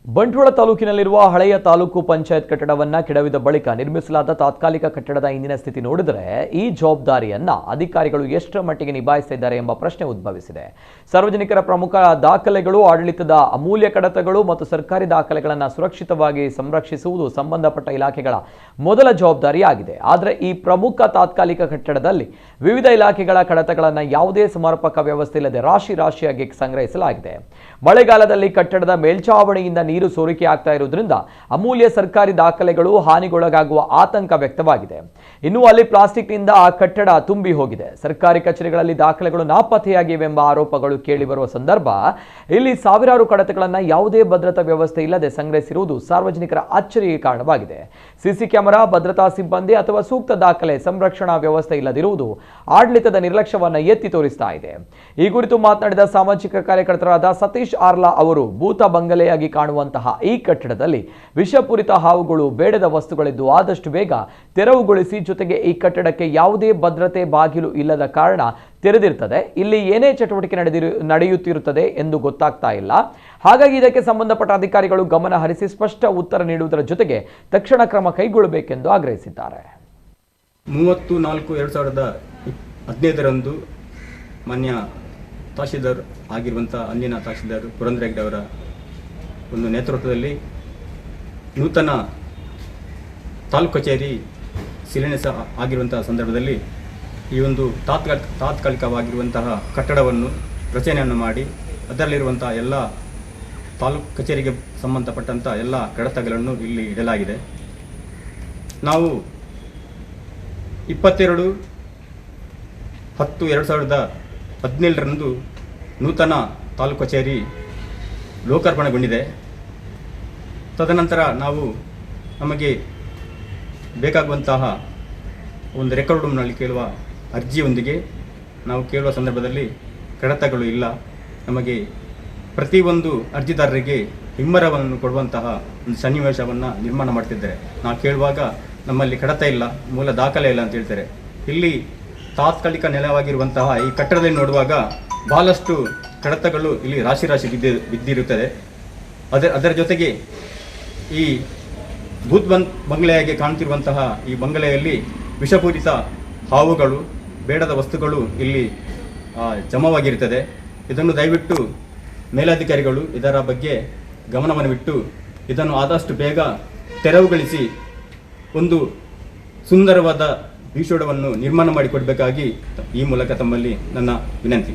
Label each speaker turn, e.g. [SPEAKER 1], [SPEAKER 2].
[SPEAKER 1] ಬಂಟ್ವಾಳ ತಾಲೂಕಿನಲ್ಲಿರುವ ಹಳೆಯ ತಾಲೂಕು ಪಂಚಾಯತ್ ಕಟ್ಟಡವನ್ನ ಕೆಡವಿದ ಬಳಿಕ ನಿರ್ಮಿಸಲಾದ ತಾತ್ಕಾಲಿಕ ಕಟ್ಟಡದ ಇಂದಿನ ಸ್ಥಿತಿ ನೋಡಿದರೆ ಈ ಜವಾಬ್ದಾರಿಯನ್ನ ಅಧಿಕಾರಿಗಳು ಎಷ್ಟರ ಮಟ್ಟಿಗೆ ನಿಭಾಯಿಸುತ್ತಿದ್ದಾರೆ ಎಂಬ ಪ್ರಶ್ನೆ ಉದ್ಭವಿಸಿದೆ. ಸಾರ್ವಜನಿಕರ ಪ್ರಮುಖ ದಾಖಲೆಗಳು, ಆಡಳಿತದ ಅಮೂಲ್ಯ ಕಡತಗಳು ಮತ್ತು ಸರ್ಕಾರಿ ದಾಖಲೆಗಳನ್ನು ಸುರಕ್ಷಿತವಾಗಿ ಸಂರಕ್ಷಿಸುವುದು ಸಂಬಂಧಪಟ್ಟ ಇಲಾಖೆಗಳ ಮೊದಲ ಜವಾಬ್ದಾರಿಯಾಗಿದೆ. ಆದರೆ ಈ ಪ್ರಮುಖ ತಾತ್ಕಾಲಿಕ ಕಟ್ಟಡದಲ್ಲಿ ವಿವಿಧ ಇಲಾಖೆಗಳ ಕಡತಗಳನ್ನು ಯಾವುದೇ ಸಮರ್ಪಕ ವ್ಯವಸ್ಥೆ ಇಲ್ಲದೆ ರಾಶಿಯಾಗಿ ಸಂಗ್ರಹಿಸಲಾಗಿದೆ. ಮಳೆಗಾಲದಲ್ಲಿ ಕಟ್ಟಡದ ಮೇಲ್ಛಾವಣಿಯಿಂದ ನೀರು ಸೋರಿಕೆ ಆಗ್ತಾ ಇರುವುದರಿಂದ ಅಮೂಲ್ಯ ಸರ್ಕಾರಿ ದಾಖಲೆಗಳು ಹಾನಿಗೊಳಗಾಗುವ ಆತಂಕ ವ್ಯಕ್ತವಾಗಿದೆ. ಇನ್ನು ಅಲ್ಲಿ ಪ್ಲಾಸ್ಟಿಕ್ನಿಂದ ಆ ಕಟ್ಟಡ ತುಂಬಿ ಹೋಗಿದೆ. ಸರ್ಕಾರಿ ಕಚೇರಿಗಳಲ್ಲಿ ದಾಖಲೆಗಳು ನಾಪತ್ತೆಯಾಗಿವೆಂಬ ಆರೋಪಗಳು ಕೇಳಿಬರುವ ಸಂದರ್ಭ ಇಲ್ಲಿ ಸಾವಿರಾರು ಕಡತಗಳನ್ನು ಯಾವುದೇ ಭದ್ರತಾ ವ್ಯವಸ್ಥೆ ಇಲ್ಲದೆ ಸಂಗ್ರಹಿಸಿರುವುದು ಸಾರ್ವಜನಿಕರ ಅಚ್ಚರಿಗೆ ಕಾರಣವಾಗಿದೆ. ಸಿಸಿ ಕ್ಯಾಮೆರಾ, ಭದ್ರತಾ ಸಿಬ್ಬಂದಿ ಅಥವಾ ಸೂಕ್ತ ದಾಖಲೆ ಸಂರಕ್ಷಣಾ ವ್ಯವಸ್ಥೆ ಇಲ್ಲದಿರುವುದು ಆಡಳಿತದ ನಿರ್ಲಕ್ಷ್ಯವನ್ನು ಎತ್ತಿ ತೋರಿಸ್ತಾ ಇದೆ. ಈ ಕುರಿತು ಮಾತನಾಡಿದ ಸಾಮಾಜಿಕ ಕಾರ್ಯಕರ್ತರಾದ ಸತೀಶ್ ಆರ್ಲಾ ಅವರು, ಭೂತ ಬಂಗಲೆಯಾಗಿ ಕಾಣುವಂತಹ ಈ ಕಟ್ಟಡದಲ್ಲಿ ವಿಷಪೂರಿತ ಹಾವುಗಳು, ಬೇಡದ ವಸ್ತುಗಳಿದ್ದು ಆದಷ್ಟು ಬೇಗ ತೆರವುಗೊಳಿಸಿ, ಜೊತೆಗೆ ಈ ಕಟ್ಟಡಕ್ಕೆ ಯಾವುದೇ ಭದ್ರತೆ ಬಾಗಿಲು ಇಲ್ಲದ ಕಾರಣ ತೆರೆದಿರುತ್ತದೆ. ಇಲ್ಲಿ ಏನೇ ಚಟುವಟಿಕೆ ನಡೆಯುತ್ತಿರುತ್ತದೆ ಎಂದು ಗೊತ್ತಾಗ್ತಾ ಇಲ್ಲ. ಹಾಗಾಗಿ ಇದಕ್ಕೆ ಸಂಬಂಧಪಟ್ಟ ಅಧಿಕಾರಿಗಳು ಗಮನ ಹರಿಸಿ ಸ್ಪಷ್ಟ ಉತ್ತರ ನೀಡುವುದರ ಜೊತೆಗೆ ತಕ್ಷಣ ಕ್ರಮ ಕೈಗೊಳ್ಳಬೇಕೆಂದು ಆಗ್ರಹಿಸಿದ್ದಾರೆ.
[SPEAKER 2] 30/4/2015 ಮಾನ್ಯ ತಹಶೀಲ್ದಾರ್ ಆಗಿರುವಂಥ ಅಂದಿನ ತಹಶೀಲ್ದಾರ್ ಪುರಂದರ ಹೆಗ್ಡೆ ಅವರ ಒಂದು ನೇತೃತ್ವದಲ್ಲಿ ನೂತನ ತಾಲೂಕು ಕಚೇರಿ ಶಿಲಾನ್ಯಾಸ ಆಗಿರುವಂತಹ ಸಂದರ್ಭದಲ್ಲಿ ಈ ಒಂದು ತಾತ್ಕಾಲಿಕವಾಗಿರುವಂತಹ ಕಟ್ಟಡವನ್ನು ರಚನೆಯನ್ನು ಮಾಡಿ ಅದರಲ್ಲಿರುವಂಥ ಎಲ್ಲ ತಾಲೂಕು ಕಚೇರಿಗೆ ಸಂಬಂಧಪಟ್ಟಂಥ ಎಲ್ಲ ಕಡತಗಳನ್ನು ಇಲ್ಲಿ ಇಡಲಾಗಿದೆ. ನಾವು 22/10/2017 ನೂತನ ತಾಲೂಕು ಕಚೇರಿ ಲೋಕಾರ್ಪಣೆಗೊಂಡಿದೆ. ತದನಂತರ ನಾವು ನಮಗೆ ಬೇಕಾಗುವಂತಹ ಒಂದು ರೆಕಾರ್ಡ್ ರೂಮ್ನಲ್ಲಿ ಕೇಳುವ ಅರ್ಜಿಯೊಂದಿಗೆ ನಾವು ಕೇಳುವ ಸಂದರ್ಭದಲ್ಲಿ ಕಡತಗಳು ಇಲ್ಲ. ನಮಗೆ ಪ್ರತಿಯೊಂದು ಅರ್ಜಿದಾರರಿಗೆ ಹಿಮ್ಮರವನ್ನು ಕೊಡುವಂತಹ ಒಂದು ಸನ್ನಿವೇಶವನ್ನು ನಿರ್ಮಾಣ ಮಾಡ್ತಿದ್ದಾರೆ. ನಾವು ಕೇಳುವಾಗ ನಮ್ಮಲ್ಲಿ ಕಡತ ಇಲ್ಲ, ಮೂಲ ದಾಖಲೆ ಇಲ್ಲ ಅಂತ ಹೇಳ್ತಾರೆ. ಇಲ್ಲಿ ತಾತ್ಕಾಲಿಕ ನೆಲವಾಗಿರುವಂತಹ ಈ ಕಟ್ಟಡದಲ್ಲಿ ನೋಡುವಾಗ ಬಹಳಷ್ಟು ಕಡತಗಳು ಇಲ್ಲಿ ರಾಶಿ ಬಿದ್ದಿರುತ್ತದೆ. ಅದರ ಜೊತೆಗೆ ಈ ಭೂತ್ ಬಂಗಲೆಯಾಗಿ ಕಾಣ್ತಿರುವಂತಹ ಈ ಬಂಗಲೆಯಲ್ಲಿ ವಿಷಪೂರಿತ ಹಾವುಗಳು, ಬೇಡದ ವಸ್ತುಗಳು ಇಲ್ಲಿ ಜಮವಾಗಿರುತ್ತದೆ. ಇದನ್ನು ದಯವಿಟ್ಟು ಮೇಲಧಿಕಾರಿಗಳು ಇದರ ಬಗ್ಗೆ ಗಮನವನ್ನಿಟ್ಟು ಇದನ್ನು ಆದಷ್ಟು ಬೇಗ ತೆರವುಗೊಳಿಸಿ ಒಂದು ಸುಂದರವಾದ ಭೀಷಣವನ್ನು ನಿರ್ಮಾಣ ಮಾಡಿಕೊಡಬೇಕಾಗಿ ಈ ಮೂಲಕ ತಮ್ಮಲ್ಲಿ ನನ್ನ ವಿನಂತಿ.